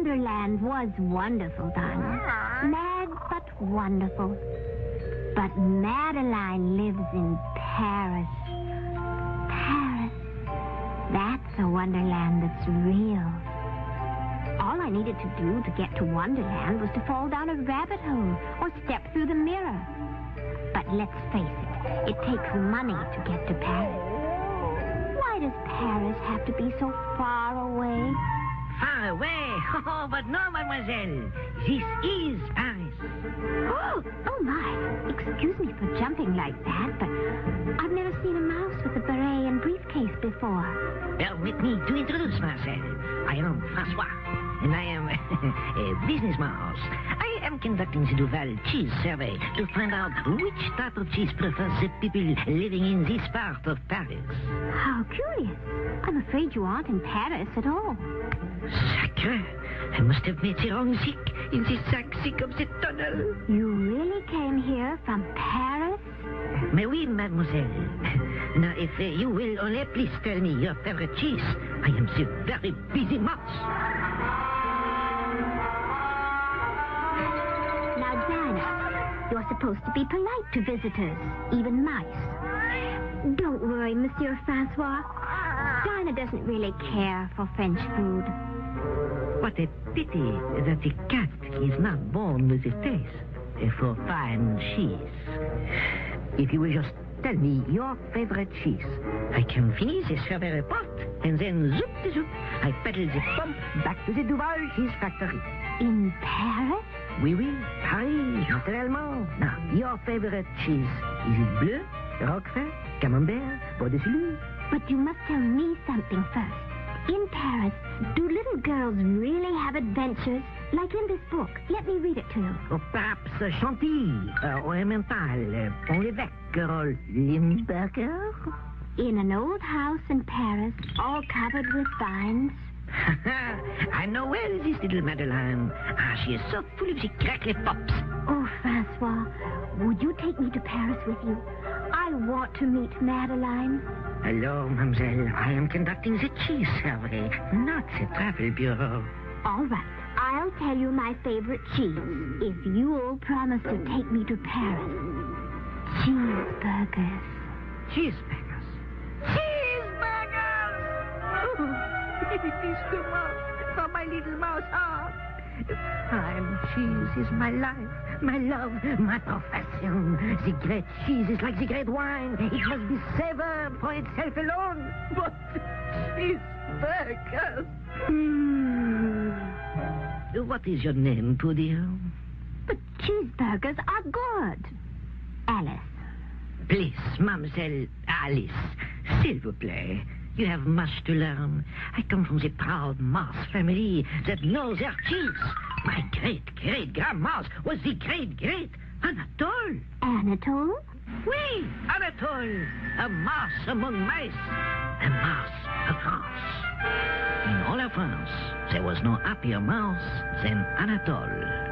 Wonderland was wonderful, Dinah. Mad but wonderful. But Madeline lives in Paris. Paris. That's a Wonderland that's real. All I needed to do to get to Wonderland was to fall down a rabbit hole or step through the mirror. But let's face it takes money to get to Paris. Why does Paris have to be so far away? Far away? Oh, but no, mademoiselle. This is Paris. Oh, my. Excuse me for jumping like that, but I've never seen a mouse with a beret and briefcase before. Permit me to introduce myself. I am François, and I am a business mouse. I am conducting the Duval cheese survey to find out which type of cheese prefers the people living in this part of Paris. How curious. I'm afraid you aren't in Paris at all. Sacre, I must have made the wrong sick in the sick of the tunnel. You really came here from Paris? Mais oui, mademoiselle. Now, if you will only please tell me your favorite cheese, I am the very busy mouse. Now, Dinah, you're supposed to be polite to visitors, even mice. Don't worry, Monsieur Francois. Dinah doesn't really care for French food. What a pity that the cat is not born with a taste for fine cheese. If you will just tell me your favorite cheese, I can finish the survey report, and then zoop, I pedal the pump back to the Duval cheese factory. In Paris? Oui, Paris, naturellement. Now, your favorite cheese, is it bleu, roquefort, camembert, bois de Sully? But you must tell me something first. In Paris, do little girls really have adventures? Like in this book. Let me read it to you. Or perhaps Chantilly, or Emmental, Pont l'Évêque, or Limburger? In an old house in Paris, all covered with vines. I know well this little Madeline. She is so full of the crackly pops. Oh, Francois, would you take me to Paris with you? I want to meet Madeline. Hello, mademoiselle. I am conducting the cheese survey, not the travel bureau. All right. I'll tell you my favorite cheese if you'll promise to take me to Paris. Cheeseburgers. Cheeseburgers. Cheeseburgers! Oh, it is too much for my little mouse heart. Fine cheese is my life, my love, my profession. The great cheese is like the great wine. It must be savored for itself alone. But cheeseburgers... What is your name, poor dear? But cheeseburgers are good. Alice. Please, mademoiselle Alice, s'il vous plaît. You have much to learn. I come from the proud mouse family that knows their cheese. My great-great-grandmouse was the great Anatole. Anatole? Oui, Anatole. A mouse among mice. A mouse of France. In all of France, there was no happier mouse than Anatole.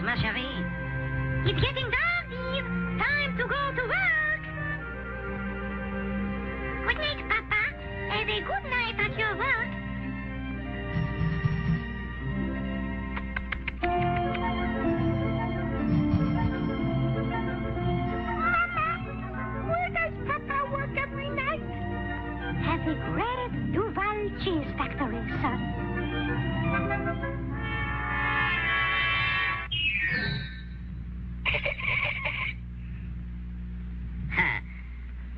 Ma chérie. It's getting dark, Eve. Time to go to work. Good night, Papa. Have a good night at your work. Mama, where does Papa work every night? At the greatest Duval cheese factory, son.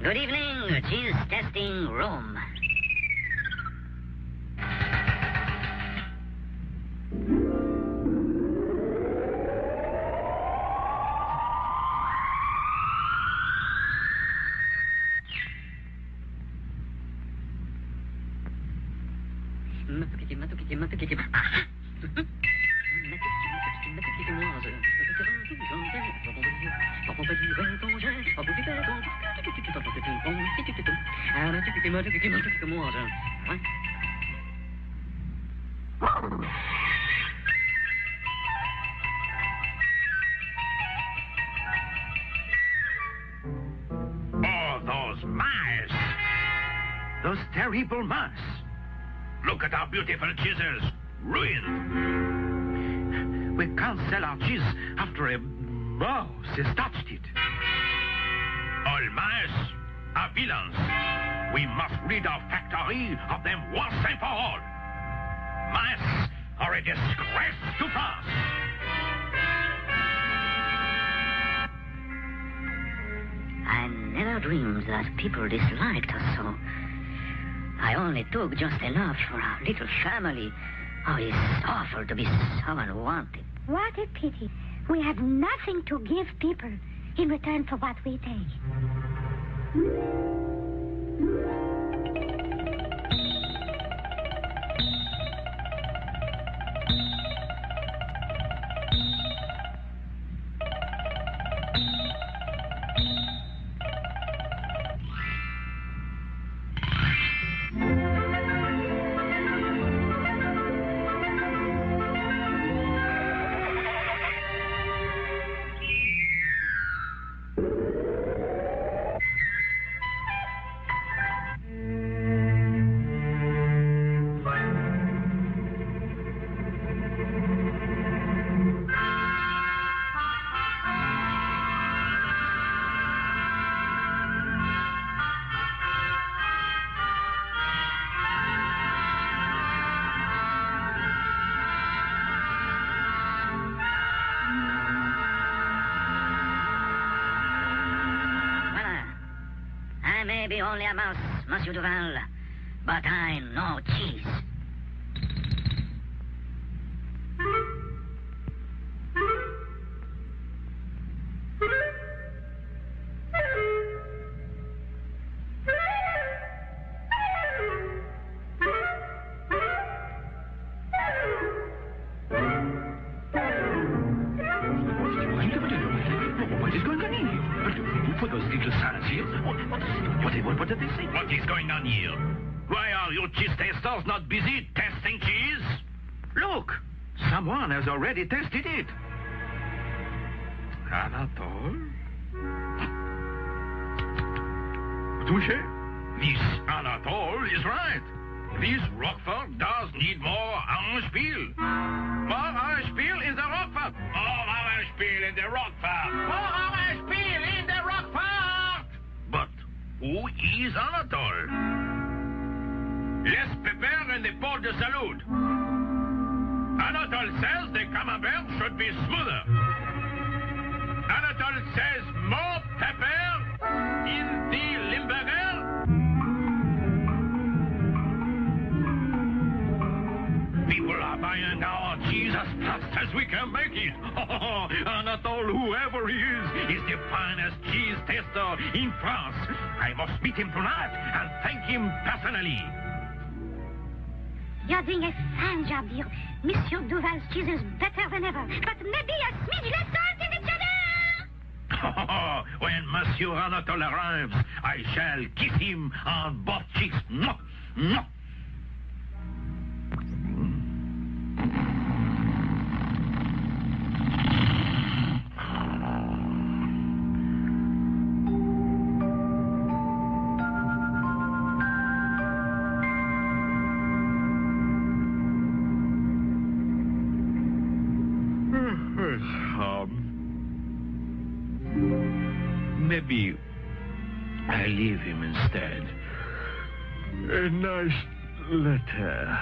Good evening, cheese testing room. those mice. Those terrible mice. Look at our beautiful cheeses. Ruined. We can't sell our cheese after a mouse has touched it. All mice are villains. We must rid our factory of them once and for all. Mice are a disgrace to France. I never dreamed that people disliked us so. I only took just enough for our little family. Oh, it's awful to be so unwanted. What a pity. We have nothing to give people in return for what we take. Maybe only a mouse, Monsieur Duval, but I know cheese. What is going on here? For those little signs here? What did they say? What is going on here? Why are you cheese testers not busy testing cheese? Look, someone has already tested it. Anatole? Touché. This Anatole is right. This Roquefort does need more Orange-Peel. More Orange-Peel in the Roquefort. More Orange-Peel in the Roquefort. More Orange-Peel in the Roquefort. But who is Anatole? Less pepper in the pot de salud. Anatole says the camembert should be smoother. Anatole says more pepper in the Limburger. People are buying our cheese as fast as we can make it. Anatole, whoever he is the finest cheese tester in France. I must meet him tonight and thank him personally. You're doing a fine job, dear. Monsieur Duval's cheese is better than ever, but maybe a smidge less salt in the cheddar. When Monsieur Anatole arrives, I shall kiss him on both cheeks. Mwah! Mwah! Maybe I leave him instead. A nice letter.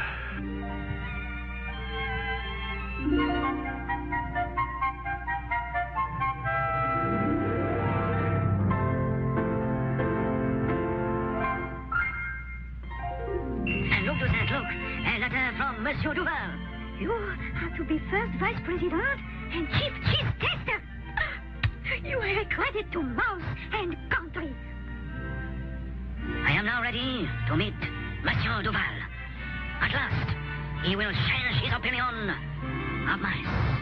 And look to that, look. A letter from Monsieur Duval. You are to be first vice president and chief cheese tester. You are a credit to mouse and country. I am now ready to meet Monsieur Duval. At last, he will change his opinion of mice.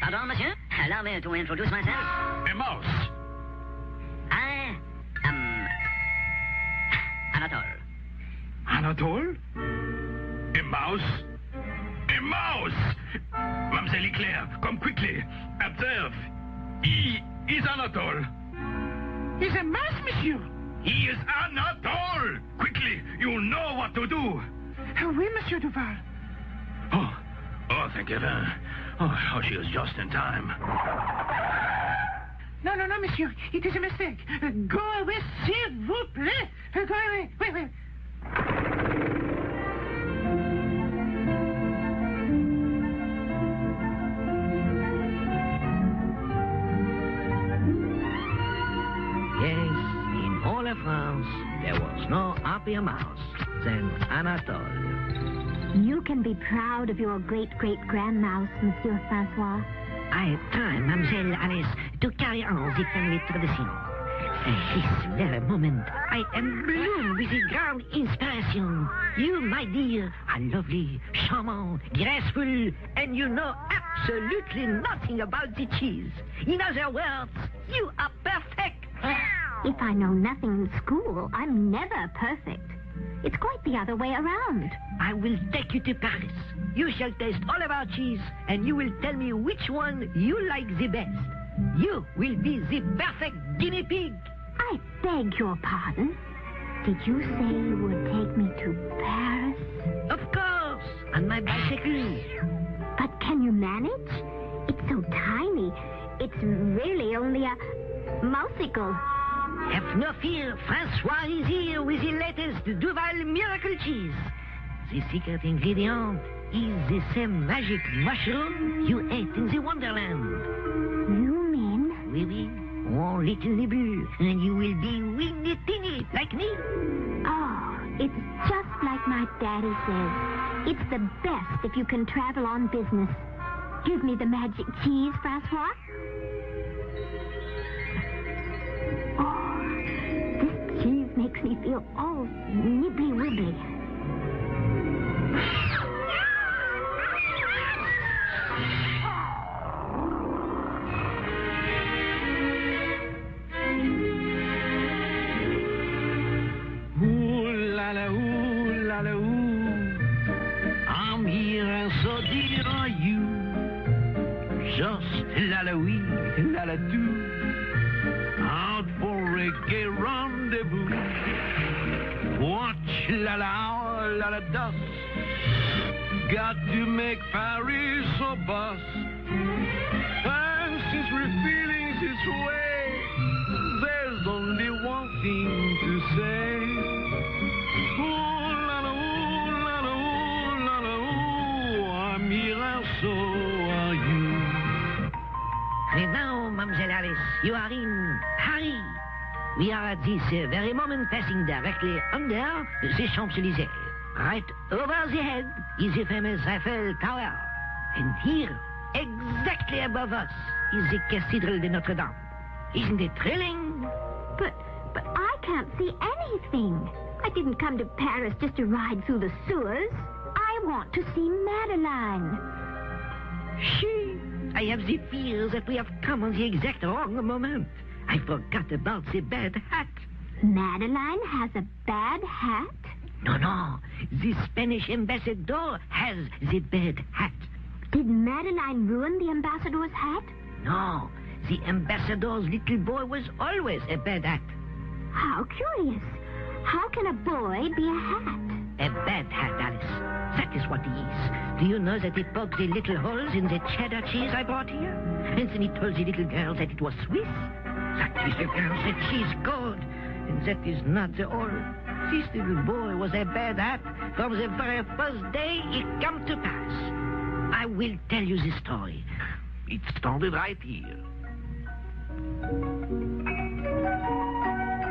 Pardon, monsieur? Allow me to introduce myself. A mouse. I am Anatole. Anatole? A mouse? A mouse! Mademoiselle Eclair, come quickly. Observe. He is Anatole. He's a mouse, monsieur. He is Anatole! Quickly, you know what to do. Oui, Monsieur Duval. Oh, thank heaven. Oh, she is just in time. No, monsieur. It is a mistake. Go away, s'il vous plaît. Go away. Wait. Yes, in all of France, there was no happier mouse than Anatole. You can be proud of your great-great-grandmouse, Monsieur Francois. I try, Mademoiselle Alice, to carry on the family tradition. At this very moment, I am blown with a grand inspiration. You, my dear, are lovely, charmant, graceful, and you know absolutely nothing about the cheese. In other words, you are perfect. If I know nothing in school, I'm never perfect. It's quite the other way around. I will take you to Paris. You shall taste all of our cheese, and you will tell me which one you like the best. You will be the perfect guinea pig. I beg your pardon. Did you say you would take me to Paris? Of course, on my bicycle. But can you manage? It's so tiny. It's really only a mouseicle. Have no fear, Francois is here with the latest Duval miracle cheese. The secret ingredient is the same magic mushroom you ate in the Wonderland. You mean? Oui. One little nibble, and you will be weeny-teeny like me. Oh, it's just like my daddy says. It's the best if you can travel on business. Give me the magic cheese, Francois. Makes me feel all nibbly-wibbly. Ooh la la, ooh la la, ooh. I'm here and so dear are you. Just la la oui, la la do. Out for a gay rendezvous. Watch la la dust. Got to make Paris a bus. And since we're feeling this way, there's only one thing to say. Ooh la la, ooh la la, ooh la la, ooh. I'm here and so are you. And now, Mademoiselle Alice, you are in Paris. We are at this very moment passing directly under the Champs-Élysées. Right over the head is the famous Eiffel Tower. And here, exactly above us, is the Cathedral de Notre Dame. Isn't it thrilling? But I can't see anything. I didn't come to Paris just to ride through the sewers. I want to see Madeline. I have the fear that we have come on the exact wrong moment. I forgot about the bad hat. Madeline has a bad hat? No. The Spanish ambassador has the bad hat. Did Madeline ruin the ambassador's hat? No. The ambassador's little boy was always a bad hat. How curious. How can a boy be a hat? A bad hat, Alice. That is what he is. Do you know that he poked the little holes in the cheddar cheese I brought here? And then he told the little girl that it was Swiss? That is the girl said she's good. And that is not the all. This little boy was a bad hat from the very first day he came to Paris. I will tell you the story. It started right here.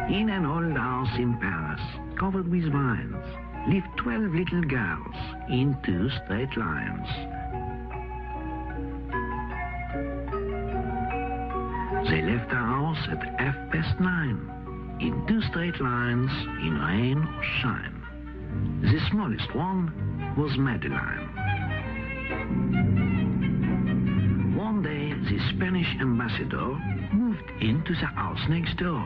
In an old house in Paris, covered with vines, lived 12 little girls in 2 straight lines. They left the house at 9:30, in 2 straight lines, in rain or shine. The smallest one was Madeline. One day, the Spanish ambassador moved into the house next door.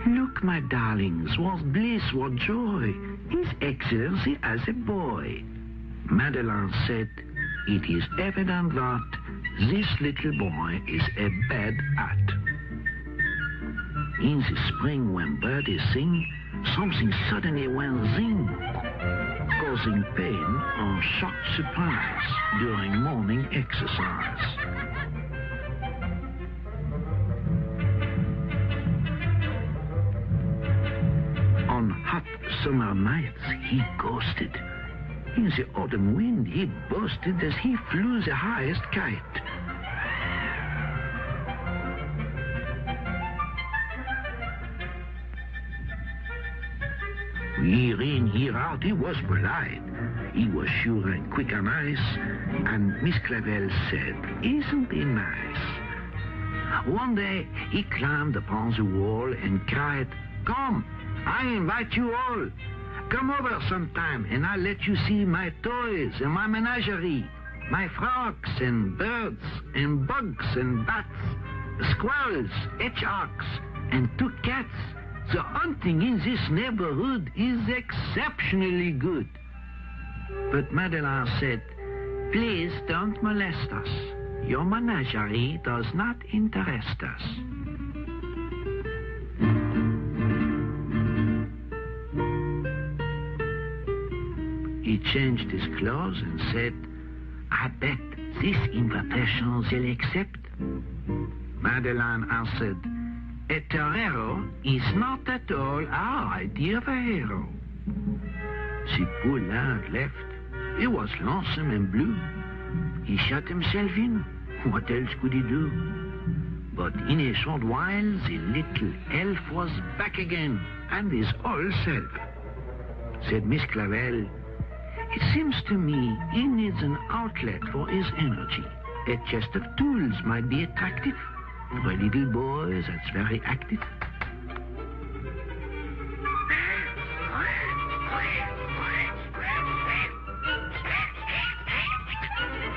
Look, my darlings, what bliss, what joy, His Excellency as a boy. Madeline said, it is evident that this little boy is a bad hat. In the spring, when birds sing, something suddenly went zing, causing pain or shocked surprise during morning exercise. On hot summer nights, he ghosted. In the autumn wind, he boasted as he flew the highest kite. Year in, year out, he was polite. He was sure and quick on ice, and Miss Clavel said, isn't he nice? One day, he climbed upon the wall and cried, come, I invite you all. Come over sometime, and I'll let you see my toys and my menagerie, my frogs and birds and bugs and bats, squirrels, hedgehogs, and 2 cats. The hunting in this neighborhood is exceptionally good. But Madeline said, please don't molest us. Your menagerie does not interest us. He changed his clothes and said, I bet this invitation they'll accept. Madeline answered, a torero is not at all our idea of a hero. The poor lad left. He was lonesome and blue. He shut himself in. What else could he do? But in a short while, the little elf was back again, and his old self. Said Miss Clavel, it seems to me he needs an outlet for his energy. A chest of tools might be attractive. For a little boy that's very active.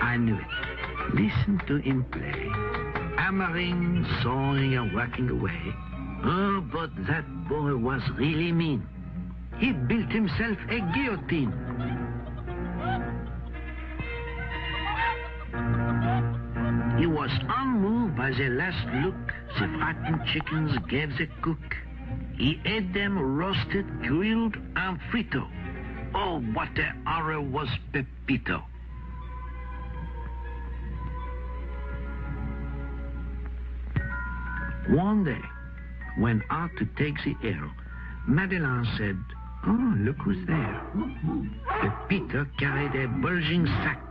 I knew it. Listen to him play. Hammering, sawing, and working away. Oh, but that boy was really mean. He built himself a guillotine. He was unmoved by the last look the frightened chickens gave the cook. He ate them roasted, grilled, and frito. Oh, what a horror was Pepito. One day, when out to take the air, Madeline said, oh, look who's there. Pepito carried a bulging sack.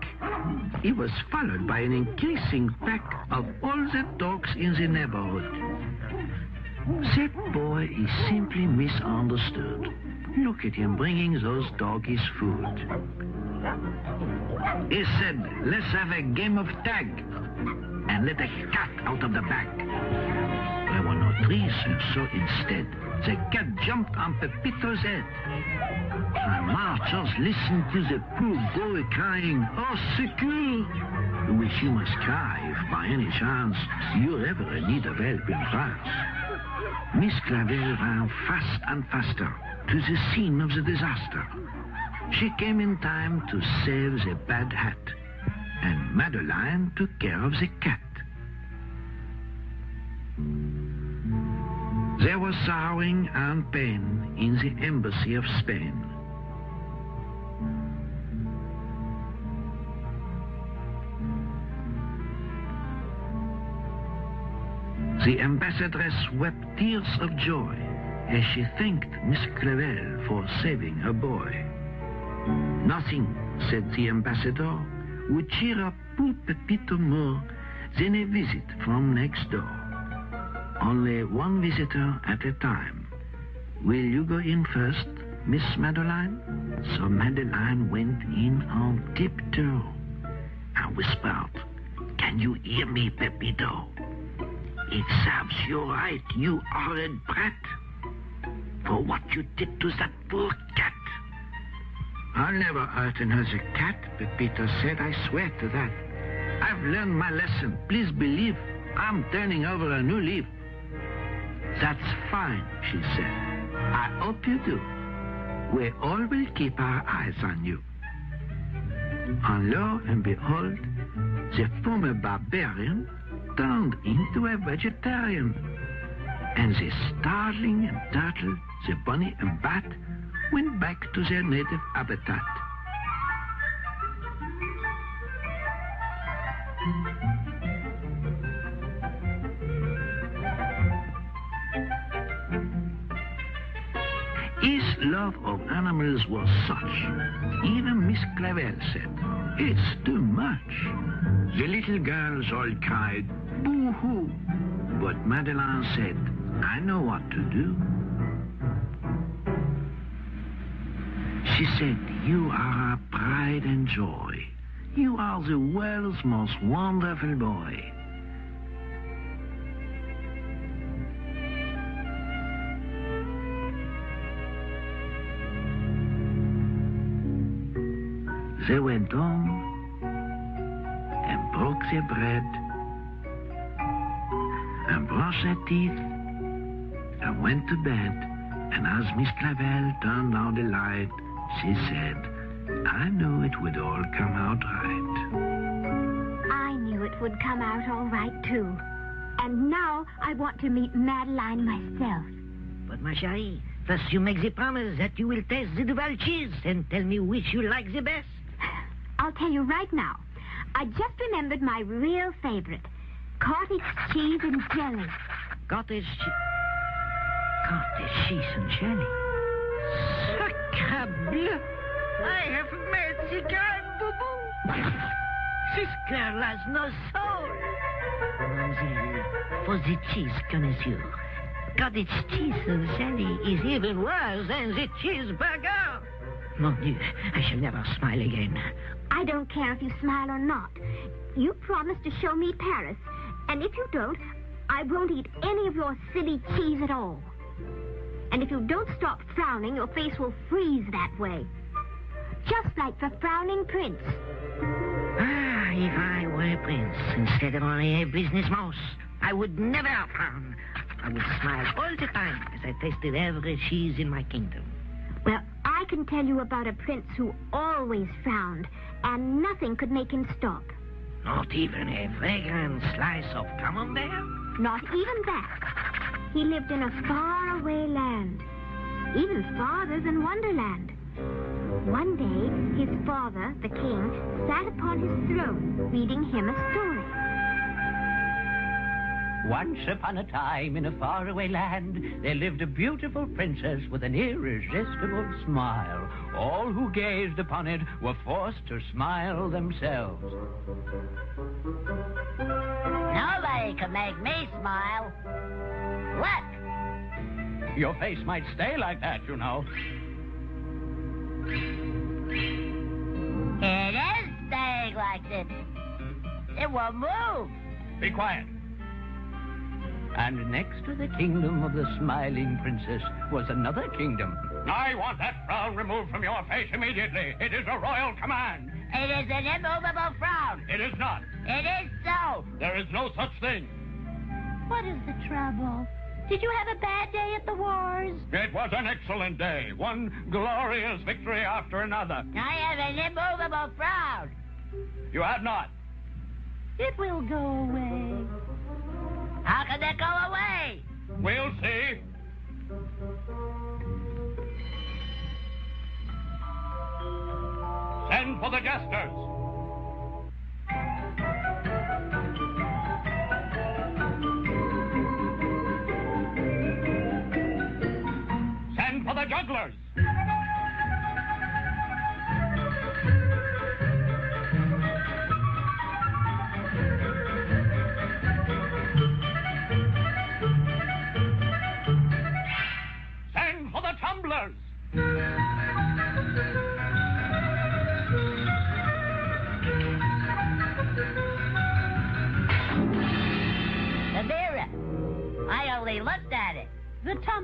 He was followed by an increasing pack of all the dogs in the neighborhood. That boy is simply misunderstood. Look at him bringing those doggies food. He said, let's have a game of tag and let a cat out of the bag. There were no trees, so instead, the cat jumped on Pepito's head. The marchers listened to the poor boy crying, oh, secure! Which you must cry if by any chance you ever in need of help in France. Miss Clavel ran fast and faster to the scene of the disaster. She came in time to save the bad hat, and Madeline took care of the cat. There was sorrowing and pain in the embassy of Spain. The ambassadress wept tears of joy as she thanked Miss Clavel for saving her boy. Nothing, said the ambassador, would cheer up poor Pepito more than a visit from next door. Only one visitor at a time. Will you go in first, Miss Madeline? So Madeline went in on tiptoe and whispered, Can you hear me, Pepito? It serves you right, you horrid brat, for what you did to that poor cat. I'll never hurt another cat, Pepito said. I swear to that. I've learned my lesson. Please believe I'm turning over a new leaf. That's fine, she said. I hope you do. We all will keep our eyes on you. And lo and behold, the former barbarian turned into a vegetarian. And the starling and turtle, the bunny and bat, went back to their native habitat. His love of animals was such, even Miss Clavel said, "It's too much." The little girls all cried, "Boo-hoo!" But Madeleine said, "I know what to do." She said, "You are our pride and joy. You are the world's most wonderful boy." They went home and broke their bread and brushed their teeth and went to bed. And as Miss Clavel turned on the light, she said, "I knew it would all come out right." I knew it would come out all right, too. And now I want to meet Madeline myself. But, ma chérie, first you make the promise that you will taste the Duval cheese and tell me which you like the best. I'll tell you right now. I just remembered my real favorite, cottage cheese and jelly. Cottage cheese and jelly. Sacre bleu! I have met the grand boo-boo. This girl has no soul. Mademoiselle, for the cheese connoisseur, cottage cheese and jelly is even worse than the cheeseburger. Mon Dieu, I shall never smile again. I don't care if you smile or not. You promised to show me Paris. And if you don't, I won't eat any of your silly cheese at all. And if you don't stop frowning, your face will freeze that way. Just like the frowning prince. Ah, if I were a prince instead of only a business mouse, I would never frown. I would smile all the time as I tasted every cheese in my kingdom. Well, I can tell you about a prince who always frowned, and nothing could make him stop. Not even a fragrant slice of camembert? Not even that. He lived in a faraway land, even farther than Wonderland. One day, his father, the king, sat upon his throne, reading him a story. Once upon a time in a faraway land, there lived a beautiful princess with an irresistible smile. All who gazed upon it were forced to smile themselves. Nobody can make me smile. Look. Your face might stay like that, you know. It is staying like this. It won't move. Be quiet. And next to the kingdom of the smiling princess was another kingdom. I want that frown removed from your face immediately. It is a royal command. It is an immovable frown. It is not. It is so. There is no such thing. What is the trouble? Did you have a bad day at the wars? It was an excellent day. One glorious victory after another. I have an immovable frown. You have not. It will go away. How can it go away? We'll see. Send for the jesters. Send for the jugglers. Send for the tumblers.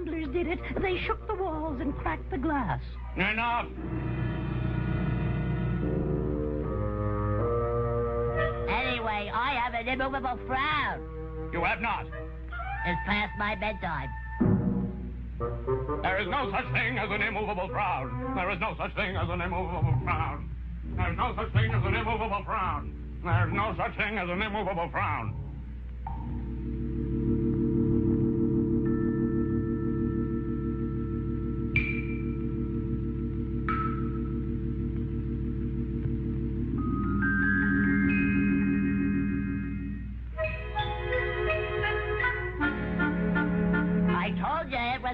gamblers did it. They shook the walls and cracked the glass. Enough! Anyway, I have an immovable frown. You have not. It's past my bedtime. There is no such thing as an immovable frown. There is no such thing as an immovable frown. There is no such thing as an immovable frown. There is no such thing as an immovable frown.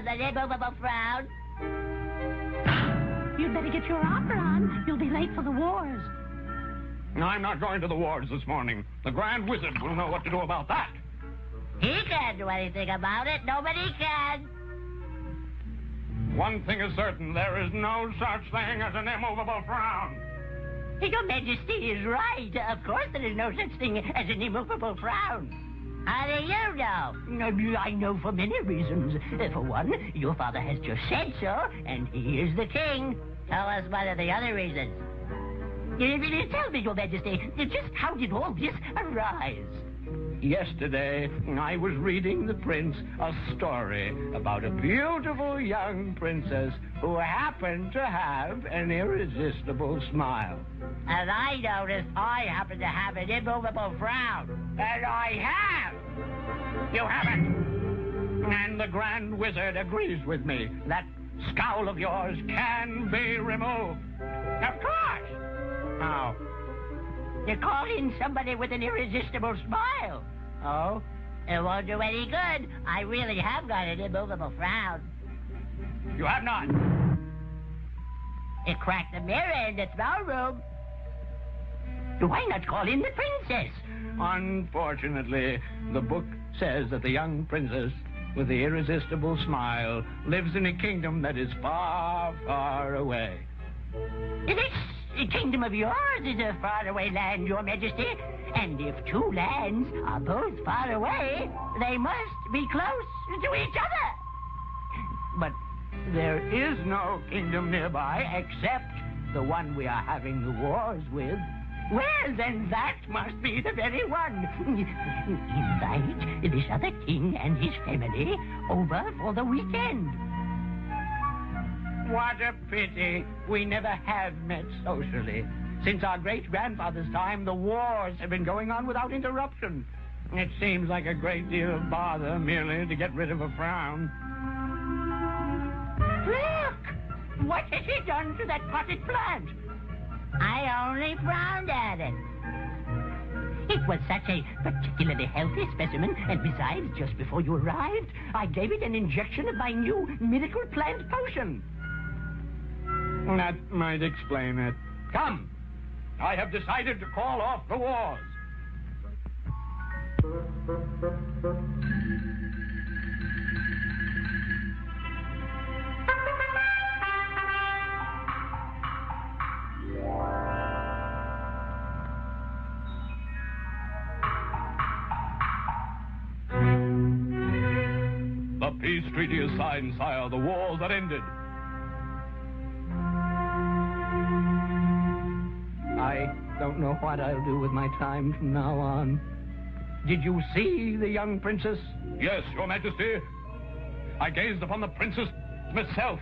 An immovable frown. You'd better get your opera on. You'll be late for the wars. I'm not going to the wars this morning. The Grand Wizard will know what to do about that. He can't do anything about it. Nobody can. One thing is certain. There is no such thing as an immovable frown. Your Majesty is right. Of course there is no such thing as an immovable frown. How do you know? I know for many reasons. For one, your father has just said so, and he is the king. Tell us one of the other reasons. Tell me, Your Majesty, just how did all this arise? Yesterday, I was reading the prince a story about a beautiful young princess who happened to have an irresistible smile. And I noticed I happen to have an immovable frown. And I have! You haven't! And the Grand Wizard agrees with me. That scowl of yours can be removed. Of course! How? You call in somebody with an irresistible smile. Oh? It won't do any good. I really have got an immovable frown. You have not. It cracked the mirror in the throne room. Why not call in the princess? Unfortunately, the book says that the young princess with the irresistible smile lives in a kingdom that is far, far away. This kingdom of yours is a faraway land, Your Majesty. And if two lands are both far away, they must be close to each other. But there is no kingdom nearby except the one we are having the wars with. Well, then that must be the very one. Invite this other king and his family over for the weekend. What a pity we never have met socially. Since our great-grandfather's time, the wars have been going on without interruption. It seems like a great deal of bother merely to get rid of a frown. Look! What has he done to that potted plant? I only frowned at it. It was such a particularly healthy specimen, and besides, just before you arrived, I gave it an injection of my new miracle plant potion. That might explain it. Come! I have decided to call off the wars. The peace treaty is signed, sire. The wars are ended. I don't know what I'll do with my time from now on. Did you see the young princess? Yes, Your Majesty. I gazed upon the princess myself.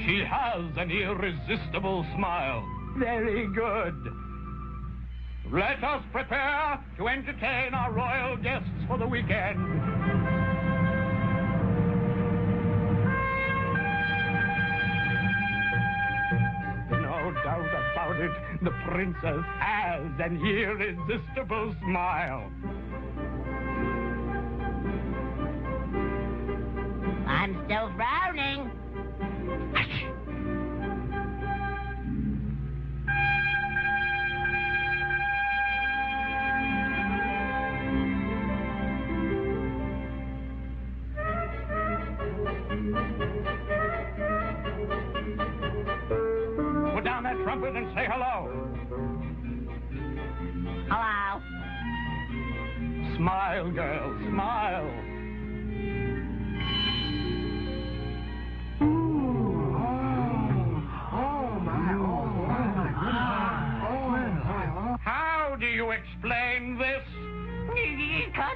She has an irresistible smile. Very good. Let us prepare to entertain our royal guests for the weekend. No doubt about it, the princess has an irresistible smile. I'm still frowning. Hush! Put down that trumpet and say hello. Hello. Smile, girl, smile.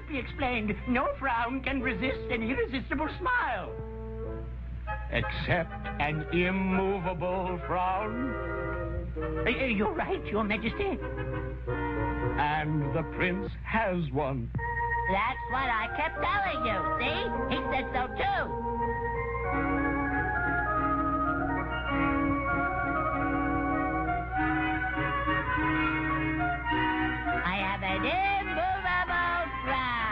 be explained. No frown can resist an irresistible smile. Except an immovable frown. You're right, Your Majesty. And the prince has one. That's what I kept telling you, see? He said so too. I have an immovable crowd.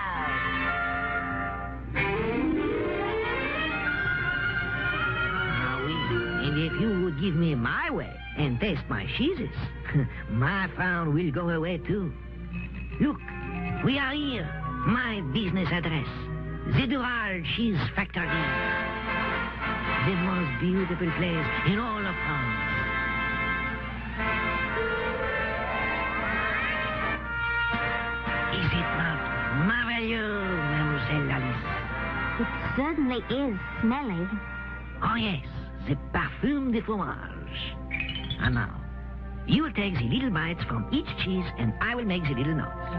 And if you would give me my way and taste my cheeses, my frown will go away too. Look, we are here. My business address. The Dural Cheese Factory. The most beautiful place in all of France. Is it not marvelous, Mademoiselle Alice? It certainly is smelly. Oh yes, the parfum de fromage. And now, you will take the little bites from each cheese and I will make the little knots.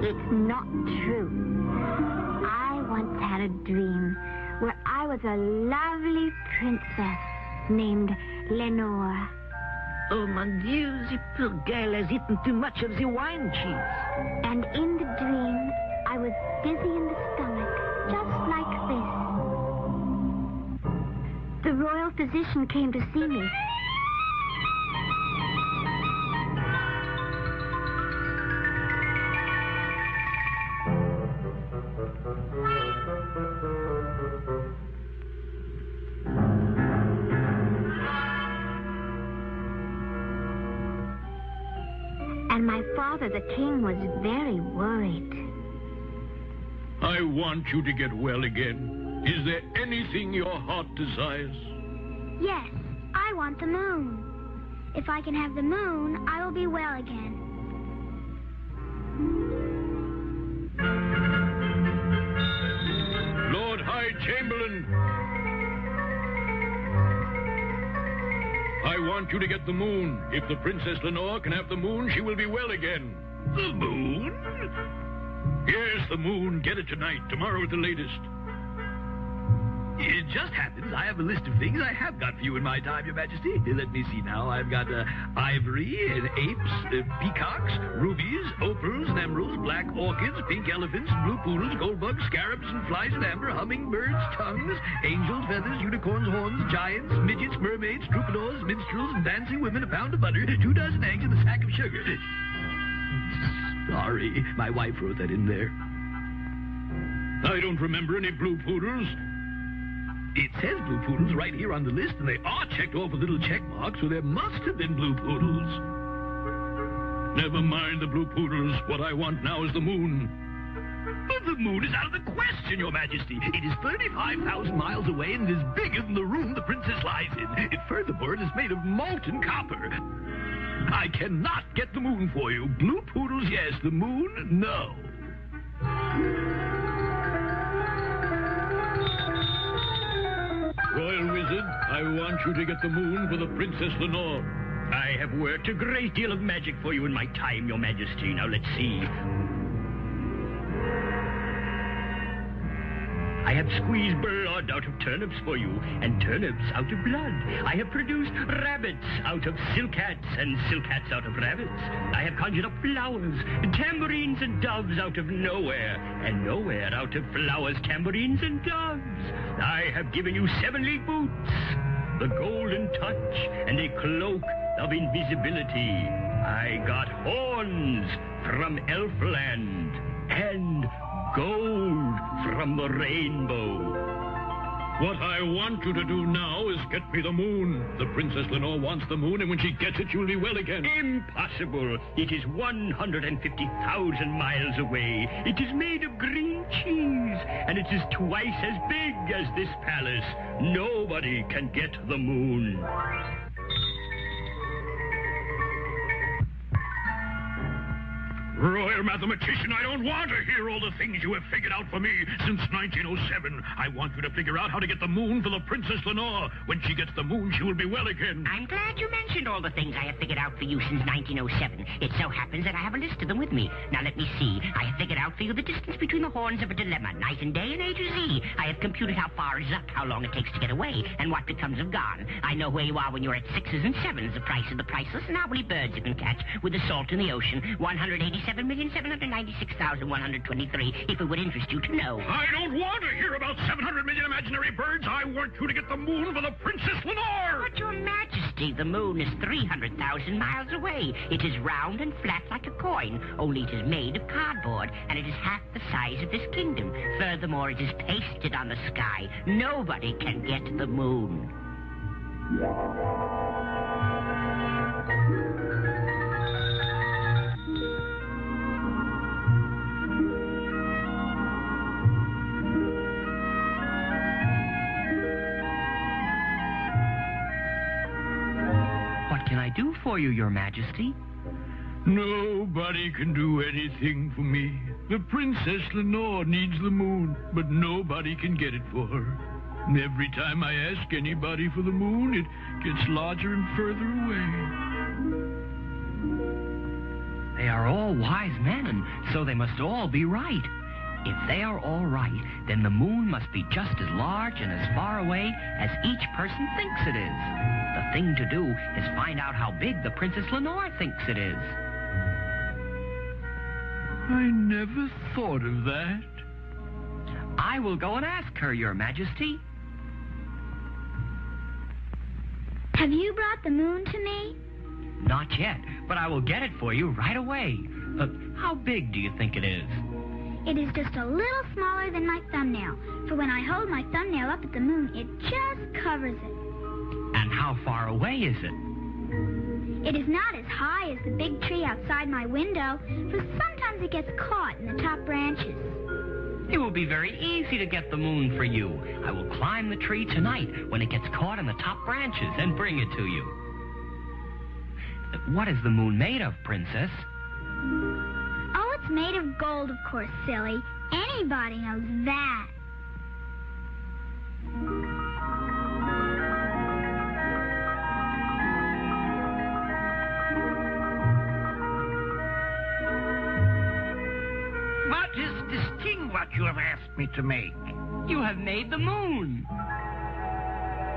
It's not true. I once had a dream where I was a lovely princess named Lenore. Oh, mon Dieu, the poor girl has eaten too much of the wine cheese. And in the dream, I was dizzy in the stomach, just like this. The royal physician came to see me. And my father, the king, was very worried. I want you to get well again. Is there anything your heart desires? Yes, I want the moon. If I can have the moon, I will be well again. Lord High Chamberlain, I want you to get the moon. If the Princess Lenore can have the moon, she will be well again. The moon? Yes, the moon. Get it tonight, tomorrow at the latest. It just happens I have a list of things I have got for you in my time, Your Majesty. Let me see now. I've got ivory and apes, peacocks, rubies, opals and emeralds, black orchids, pink elephants, blue poodles, gold bugs, scarabs and flies and amber, hummingbirds, tongues, angels, feathers, unicorns, horns, giants, midgets, mermaids, troubadours, minstrels, and dancing women, a pound of butter, 2 dozen eggs, and a sack of sugar. Sorry, my wife wrote that in there. I don't remember any blue poodles. It says blue poodles right here on the list, and they are checked off with little check marks, so there must have been blue poodles. Never mind the blue poodles. What I want now is the moon. But the moon is out of the question, Your Majesty. It is 35,000 miles away and is bigger than the room the princess lies in. Furthermore, it is made of molten copper. I cannot get the moon for you. Blue poodles, yes. The moon, no. Royal Wizard, I want you to get the moon for the Princess Lenore. I have worked a great deal of magic for you in my time, Your Majesty. Now let's see. I have squeezed blood out of turnips for you, and turnips out of blood. I have produced rabbits out of silk hats, and silk hats out of rabbits. I have conjured up flowers, tambourines and doves out of nowhere, and nowhere out of flowers, tambourines and doves. I have given you 7-league boots, the golden touch, and a cloak of invisibility. I got horns from Elfland, and gold from the rainbow. What I want you to do now is get me the moon. The Princess Lenore wants the moon, and when she gets it, you'll be well again. Impossible. It is 150,000 miles away. It is made of green cheese, and it is twice as big as this palace. Nobody can get the moon. Royal mathematician, I don't want to hear all the things you have figured out for me since 1907. I want you to figure out how to get the moon for the Princess Lenore. When she gets the moon, she will be well again. I'm glad you mentioned all the things I have figured out for you since 1907. It so happens that I have a list of them with me. Now let me see. I have figured out for you the distance between the horns of a dilemma, night and day and A to Z. I have computed how far is up, how long it takes to get away, and what becomes of gone. I know where you are when you're at 6s and 7s, the price of the priceless, and how many birds you can catch with the salt in the ocean. 187,796,123, if it would interest you to know. I don't want to hear about 700 million imaginary birds. I want you to get the moon for the Princess Lenore. But, Your Majesty, the moon is 300,000 miles away. It is round and flat like a coin, only it is made of cardboard, and it is half the size of this kingdom. Furthermore, it is pasted on the sky. Nobody can get the moon. What can I do for you, Your Majesty? Nobody can do anything for me. The Princess Lenore needs the moon, but nobody can get it for her. And every time I ask anybody for the moon, it gets larger and further away. They are all wise men, and so they must all be right. If they are all right, then the moon must be just as large and as far away as each person thinks it is. The thing to do is find out how big the Princess Lenore thinks it is. I never thought of that. I will go and ask her, Your Majesty. Have you brought the moon to me? Not yet, but I will get it for you right away. How big do you think it is? It is just a little smaller than my thumbnail, for when I hold my thumbnail up at the moon, it just covers it. And how far away is it? It is not as high as the big tree outside my window, for sometimes it gets caught in the top branches. It will be very easy to get the moon for you. I will climb the tree tonight when it gets caught in the top branches and bring it to you. What is the moon made of, Princess? Oh, it's made of gold, of course, silly. Anybody knows that. What is this thing what you have asked me to make? You have made the moon.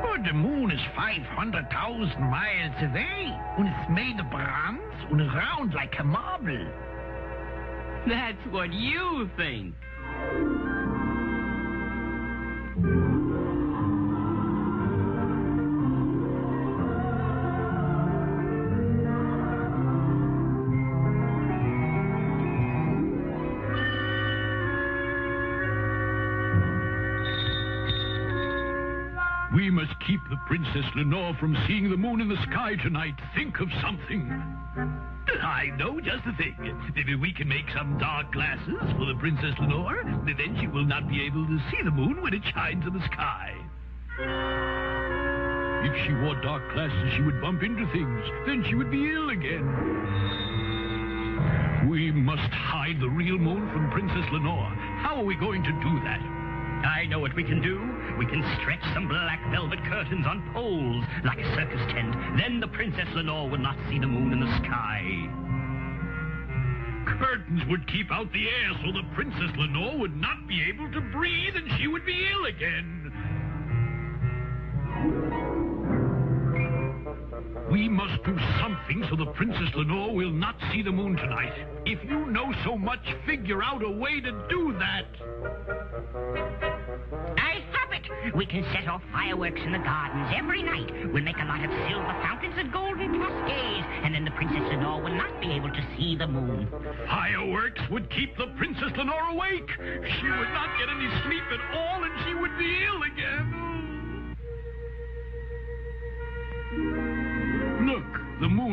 Oh, the moon is 500,000 miles away, and it's made of bronze and round like a marble. That's what you think. We must keep the Princess Lenore from seeing the moon in the sky tonight. Think of something. I know just the thing. Maybe we can make some dark glasses for the Princess Lenore. Then she will not be able to see the moon when it shines in the sky. If she wore dark glasses, she would bump into things. Then she would be ill again. We must hide the real moon from Princess Lenore. How are we going to do that? I know what we can do. We can stretch some black velvet curtains on poles like a circus tent. Then the Princess Lenore will not see the moon in the sky. Curtains would keep out the air so the Princess Lenore would not be able to breathe and she would be ill again. We must do something so the Princess Lenore will not see the moon tonight. If you know so much, figure out a way to do that. I have it! We can set off fireworks in the gardens every night. We'll make a lot of silver fountains and golden cascades, and then the Princess Lenore will not be able to see the moon. Fireworks would keep the Princess Lenore awake. She would not get any sleep at all, and she would be ill again.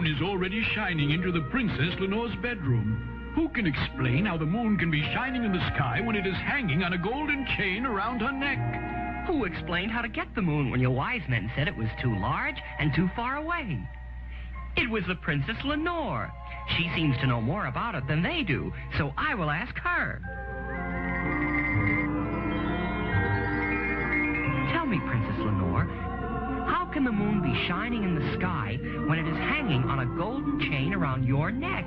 moon is already shining into the Princess Lenore's bedroom. Who can explain how the moon can be shining in the sky when it is hanging on a golden chain around her neck? Who explained how to get the moon when your wise men said it was too large and too far away? It was the Princess Lenore. She seems to know more about it than they do, so I will ask her. Tell me, Princess Lenore, how can the moon be shining in the sky when it is hanging on a golden chain around your neck?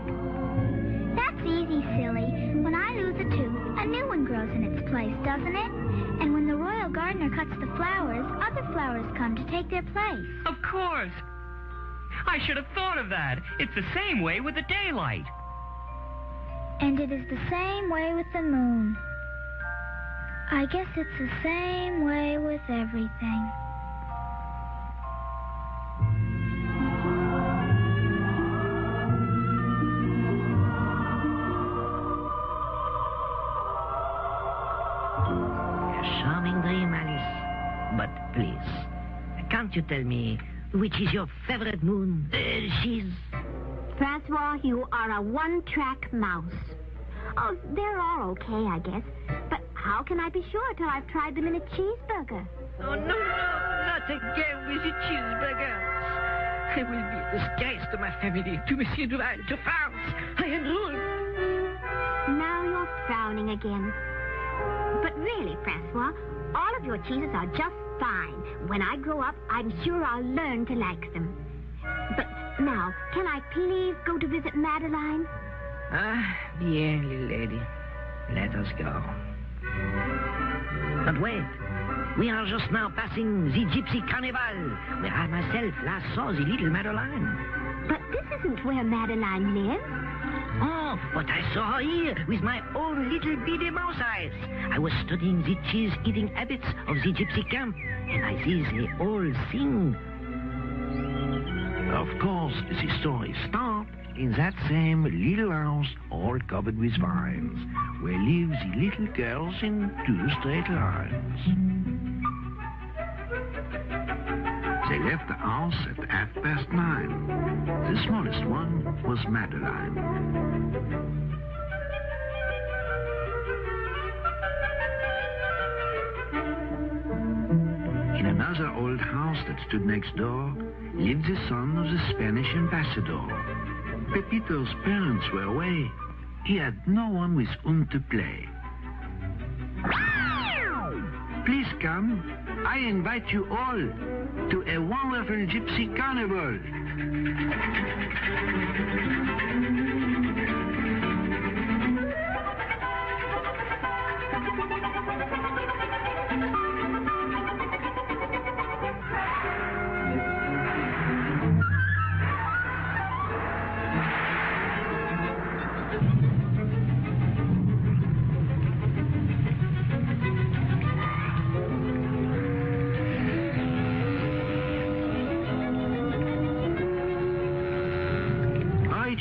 That's easy, silly. When I lose a tooth, a new one grows in its place, doesn't it? And when the royal gardener cuts the flowers, other flowers come to take their place. Of course. I should have thought of that. It's the same way with the daylight. And it is the same way with the moon. I guess it's the same way with everything. Charming dream, Alice. But please, can't you tell me which is your favorite moon? She's... Francois, you are a one-track mouse. Oh, they're all okay, I guess. But how can I be sure till I've tried them in a cheeseburger? Oh, no, not again with the cheeseburgers. I will be a disgrace to my family, to Monsieur Duval, to France. I am ruined. Now you're frowning again. But really, Francois, all of your cheeses are just fine. When I grow up, I'm sure I'll learn to like them. But now, can I please go to visit Madeline? Ah, bien, little lady. Let us go. But wait. We are just now passing the Gypsy Carnival, where I myself last saw the little Madeline. But this isn't where Madeline lives. Oh, but I saw her here with my own little beady mouse eyes. I was studying the cheese-eating habits of the gypsy camp, and I see they all sing. Of course, the story starts in that same little house, all covered with vines, where live the little girls in 2 straight lines. They left the house at 9:30. The smallest one was Madeline. In another old house that stood next door lived the son of the Spanish ambassador. Pepito's parents were away. He had no one with whom to play. Please come. I invite you all to a wonderful gypsy carnival.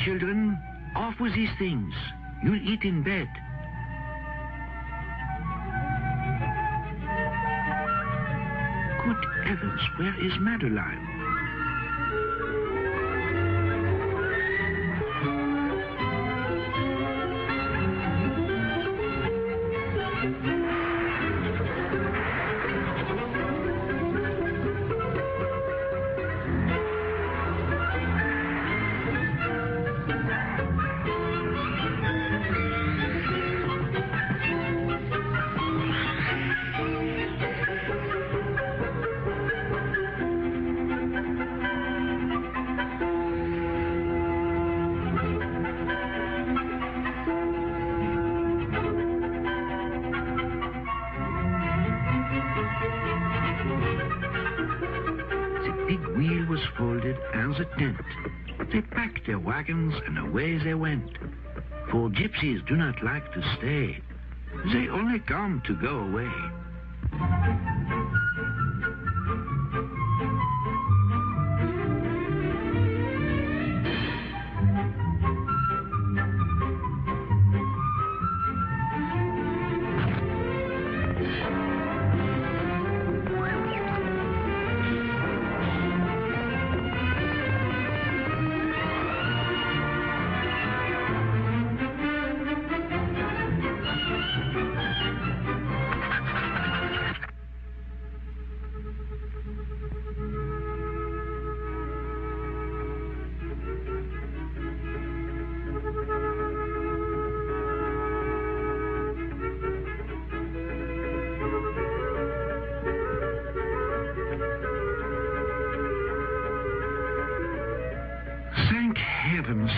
Children, off with these things. You'll eat in bed. Good heavens, where is Madeline? Folded and the tent. They packed their wagons and away they went. For gypsies do not like to stay. They only come to go away.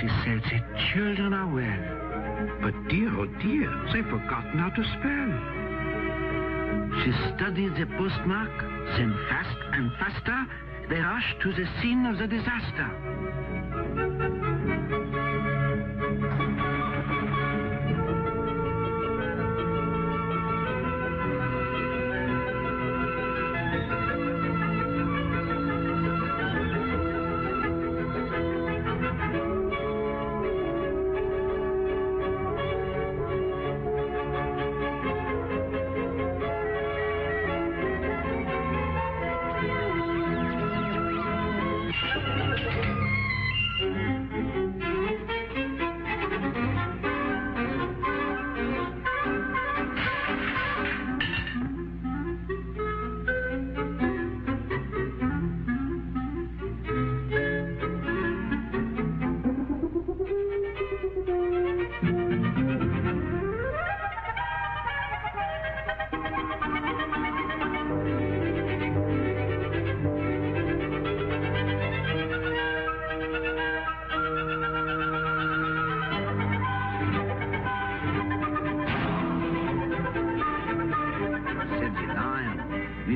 she said the children are well. But dear, oh dear, they've forgotten how to spell. She studied the postmark, then fast and faster, they rushed to the scene of the disaster.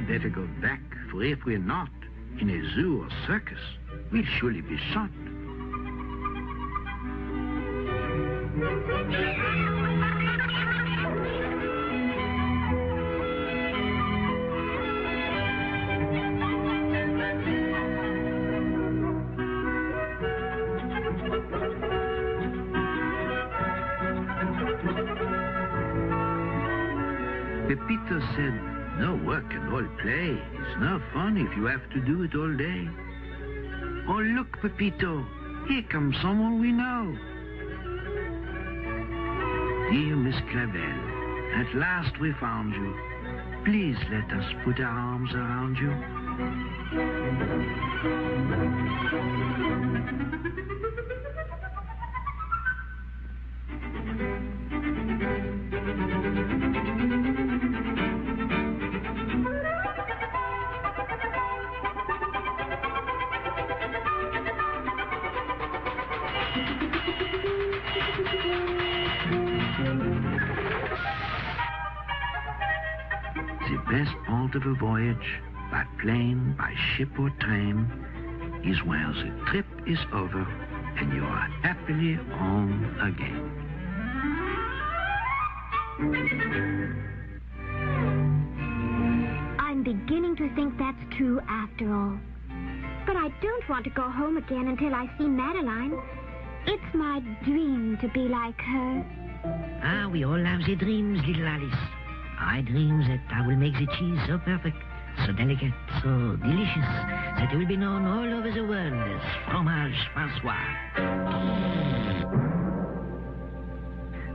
Better go back, for if we're not in a zoo or circus, we'll surely be shot. Pepito said, no work and all play. It's no fun if you have to do it all day. Oh, look, Pepito. Here comes someone we know. Dear Miss Clavel, at last we found you. Please let us put our arms around you. The best part of a voyage, by plane, by ship or train, is where the trip is over and you are happily home again. I'm beginning to think that's true after all. But I don't want to go home again until I see Madeline. It's my dream to be like her. Ah, we all have the dreams, little Alice. I dream that I will make the cheese so perfect, so delicate, so delicious, that it will be known all over the world as fromage François.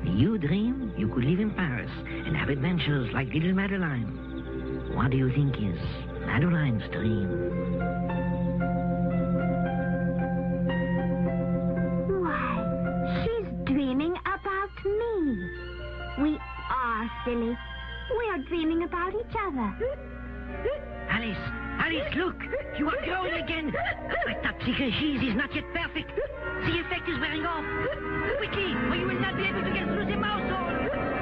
You dream you could live in Paris and have adventures like little Madeline. What do you think is Madeline's dream? Why, she's dreaming about me. We are silly. We are dreaming about each other. Alice, look! You are growing again! My topsy cheese is not yet perfect. The effect is wearing off. Quickly, or you will not be able to get through the mouse hole.